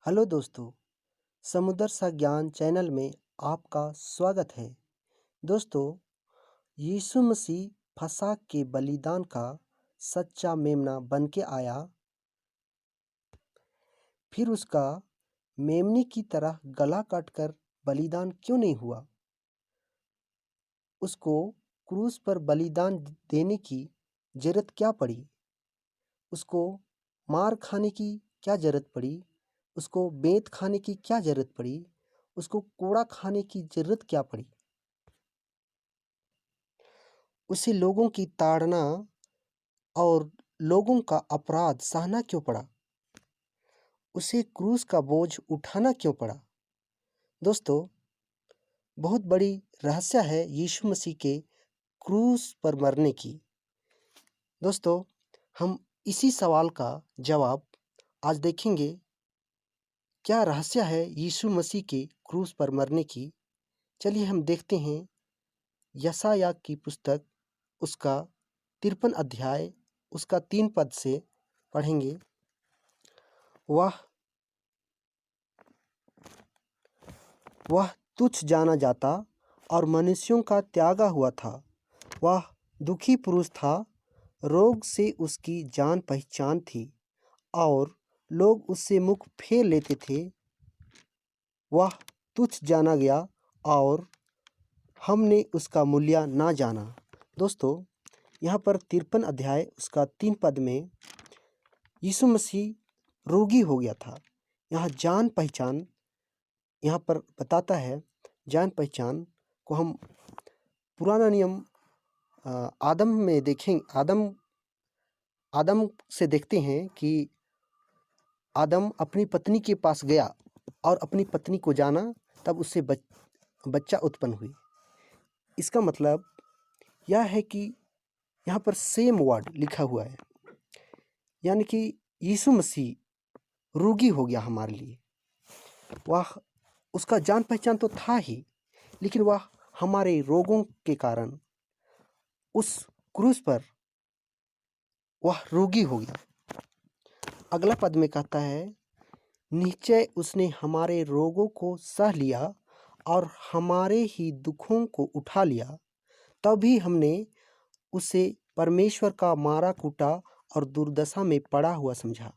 Hello दोस्तों, समुद्र सा ज्ञान चैनल में आपका स्वागत है। दोस्तों, यीशु मसीह फसह के बलिदान का सच्चा मेमना बन के आया। फिर उसका मेमने की तरह गला काटकर बलिदान क्यों नहीं हुआ? उसको क्रूस पर बलिदान देने की जरूरत क्या पड़ी? उसको मार खाने की क्या जरूरत पड़ी? उसको बेंत खाने की क्या जरूरत पड़ी? उसको कोड़ा खाने की जरूरत क्या पड़ी? उसे लोगों की ताड़ना और लोगों का अपराध सहना क्यों पड़ा? उसे क्रूस का बोझ उठाना क्यों पड़ा? दोस्तों, बहुत बड़ी रहस्य है यीशु मसीह के क्रूस पर मरने की। दोस्तों, हम इसी सवाल का जवाब आज देखेंगे। क्या रहस्य है यीशु मसीह के क्रूस पर मरने की? चलिए हम देखते हैं यशायाह की पुस्तक, उसका 53 अध्याय, उसका 3 पद से पढ़ेंगे। वह तुच्छ जाना जाता और मनुष्यों का त्यागा हुआ था। वह दुखी पुरुष था, रोग से उसकी जान पहचान थी और लोग उससे मुख फेर लेते थे। वह तुच्छ जाना गया और हमने उसका मूल्य ना जाना। दोस्तों, यहाँ पर 53 अध्याय उसका 3 पद में यीशु मसीह रोगी हो गया था। यहाँ जान पहचान यहाँ पर बताता है। जान पहचान को हम पुराना नियम आदम में देखें। आदम से देखते हैं कि आदम अपनी पत्नी के पास गया और अपनी पत्नी को जाना, तब उससे बच्चा उत्पन्न हुई। इसका मतलब यह है कि यहाँ पर सेम वर्ड लिखा हुआ है, यानी कि यीशु मसीह रोगी हो गया हमारे लिए। वह उसका जान पहचान तो था ही, लेकिन वह हमारे रोगों के कारण उस क्रूस पर वह रोगी हो गया। अगला पद में कहता है, निश्चय उसने हमारे रोगों को सह लिया और हमारे ही दुखों को उठा लिया। तभी हमने उसे परमेश्वर का मारा कूटा और दुर्दशा में पड़ा हुआ समझा।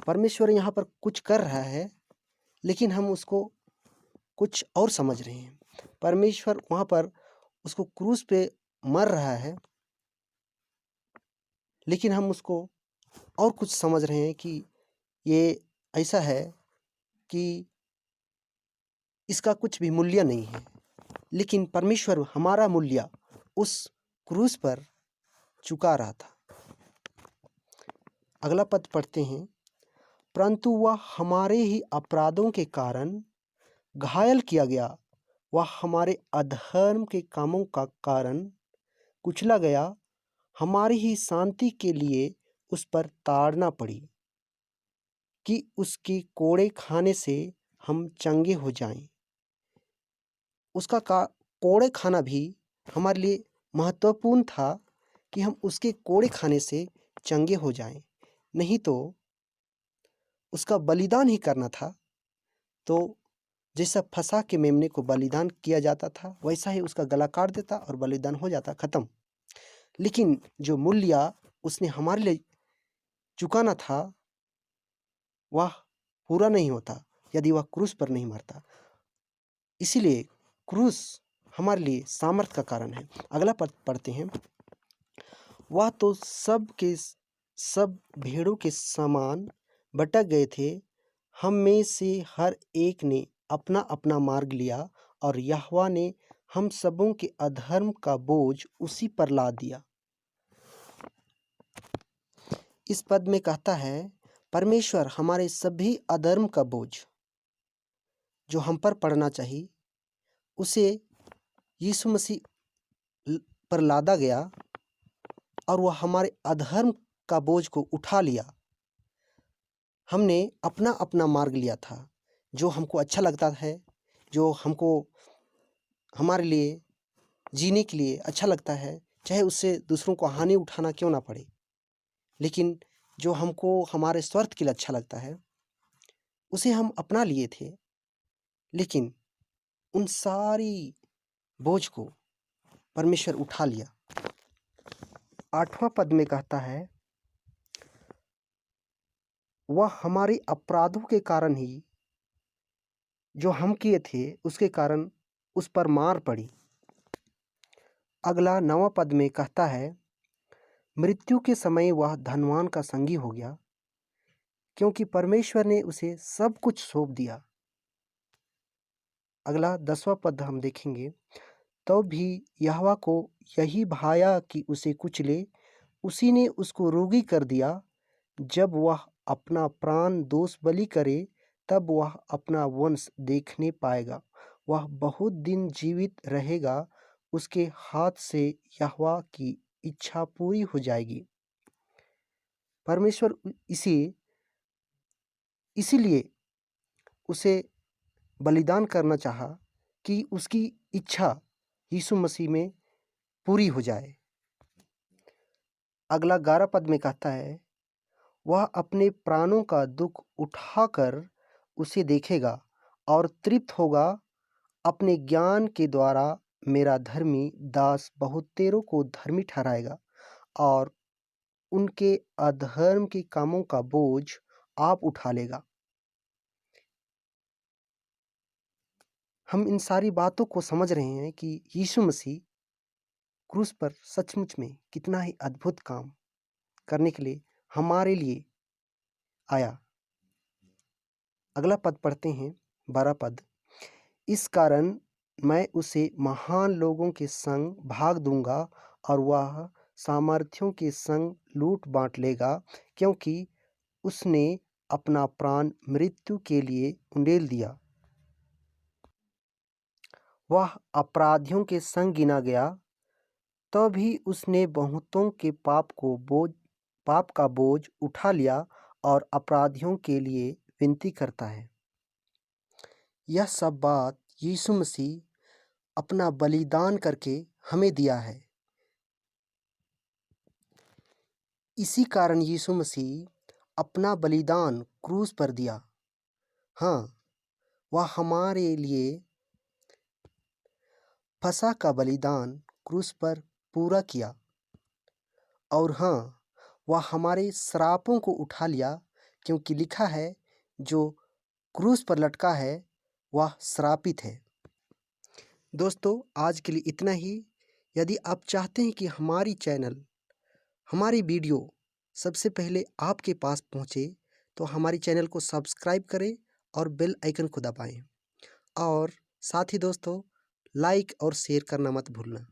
परमेश्वर यहाँ पर कुछ कर रहा है, लेकिन हम उसको कुछ और समझ रहे हैं। परमेश्वर वहाँ पर उसको क्रूस पे मर रहा है, लेकिन हम उसको और कुछ समझ रहे हैं कि ये ऐसा है कि इसका कुछ भी मूल्य नहीं है। लेकिन परमेश्वर हमारा मूल्य उस क्रूस पर चुका रहा था। अगला पद पढ़ते हैं, परंतु वह हमारे ही अपराधों के कारण घायल किया गया, वह हमारे अधर्म के कामों का कारण कुचला गया, हमारी ही शांति के लिए उस पर ताड़ना पड़ी कि उसके कोड़े खाने से हम चंगे हो जाएं। उसका कोड़े खाना भी हमारे लिए महत्वपूर्ण था कि हम उसके कोड़े खाने से चंगे हो जाएं। नहीं तो उसका बलिदान ही करना था। तो जैसा फसह के मेमने को बलिदान किया जाता था, वैसा ही उसका गला काट देता और बलिदान हो जाता, खत्म। लेकिन जो मूल्य उसने हमारे लिए चुकाना था, वह पूरा नहीं होता यदि वह क्रूस पर नहीं मरता। इसीलिए क्रूस हमारे लिए सामर्थ का कारण है। अगला पद पढ़ते हैं, वह तो सब के सब भेड़ों के समान भटक गए थे, हम में से हर एक ने अपना अपना मार्ग लिया और यहोवा ने हम सबों के अधर्म का बोझ उसी पर लाद दिया। इस पद में कहता है, परमेश्वर हमारे सभी अधर्म का बोझ जो हम पर पड़ना चाहिए, उसे यीशु मसीह पर लादा गया और वह हमारे अधर्म का बोझ को उठा लिया। हमने अपना अपना मार्ग लिया था, जो हमको अच्छा लगता है, जो हमको हमारे लिए जीने के लिए अच्छा लगता है, चाहे उससे दूसरों को हानि उठाना क्यों ना पड़े, लेकिन जो हमको हमारे स्वार्थ के लिए अच्छा लगता है, उसे हम अपना लिए थे, लेकिन उन सारी बोझ को परमेश्वर उठा लिया। 8वां पद में कहता है, वह हमारे अपराधों के कारण ही जो हम किए थे उसके कारण उस पर मार पड़ी। अगला 9वां पद में कहता है, मृत्यु के समय वह धनवान का संगी हो गया, क्योंकि परमेश्वर ने उसे सब कुछ सौंप दिया। अगला 10वां पद हम देखेंगे, तो भी यहोवा को यही भाया कि उसे कुचले, उसी ने उसको रोगी कर दिया। जब वह अपना प्राण दोष बलि करे, तब वह अपना वंश देखने पाएगा। वह बहुत दिन जीवित रहेगा, उसके हाथ से यहोवा की इच्छा पूरी हो जाएगी। परमेश्वर इसीलिए उसे बलिदान करना चाहा कि उसकी इच्छा यीशु मसीह में पूरी हो जाए। अगला 11 पद में कहता है, वह अपने प्राणों का दुख उठाकर उसे देखेगा और तृप्त होगा। अपने ज्ञान के द्वारा मेरा धर्मी दास बहुतेरों को धर्मी ठहराएगा और उनके अधर्म के कामों का बोझ आप उठा लेगा। हम इन सारी बातों को समझ रहे हैं कि यीशु मसीह क्रूस पर सचमुच में कितना ही अद्भुत काम करने के लिए हमारे लिए आया। अगला पद पढ़ते हैं, 12 पद। इस कारण मैं उसे महान लोगों के संग भाग दूंगा और वह सामर्थियों के संग लूट बांट लेगा, क्योंकि उसने अपना प्राण मृत्यु के लिए उंडेल दिया। वह अपराधियों के संग गिना गया, तो भी उसने बहुतों के पाप का बोझ उठा लिया और अपराधियों के लिए विनती करता है। यह सब बात यीशु मसीह अपना बलिदान करके हमें दिया है। इसी कारण यीशु मसीह अपना बलिदान क्रूस पर दिया। हाँ, वह हमारे लिए फसह का बलिदान क्रूस पर पूरा किया। और हाँ, वह हमारे श्रापों को उठा लिया, क्योंकि लिखा है, जो क्रूस पर लटका है वह श्रापित है। दोस्तों, आज के लिए इतना ही। यदि आप चाहते हैं कि हमारी वीडियो सबसे पहले आपके पास पहुंचे, तो हमारी चैनल को सब्सक्राइब करें और बेल आइकन को दबाएं। और साथ ही दोस्तों, लाइक और शेयर करना मत भूलना।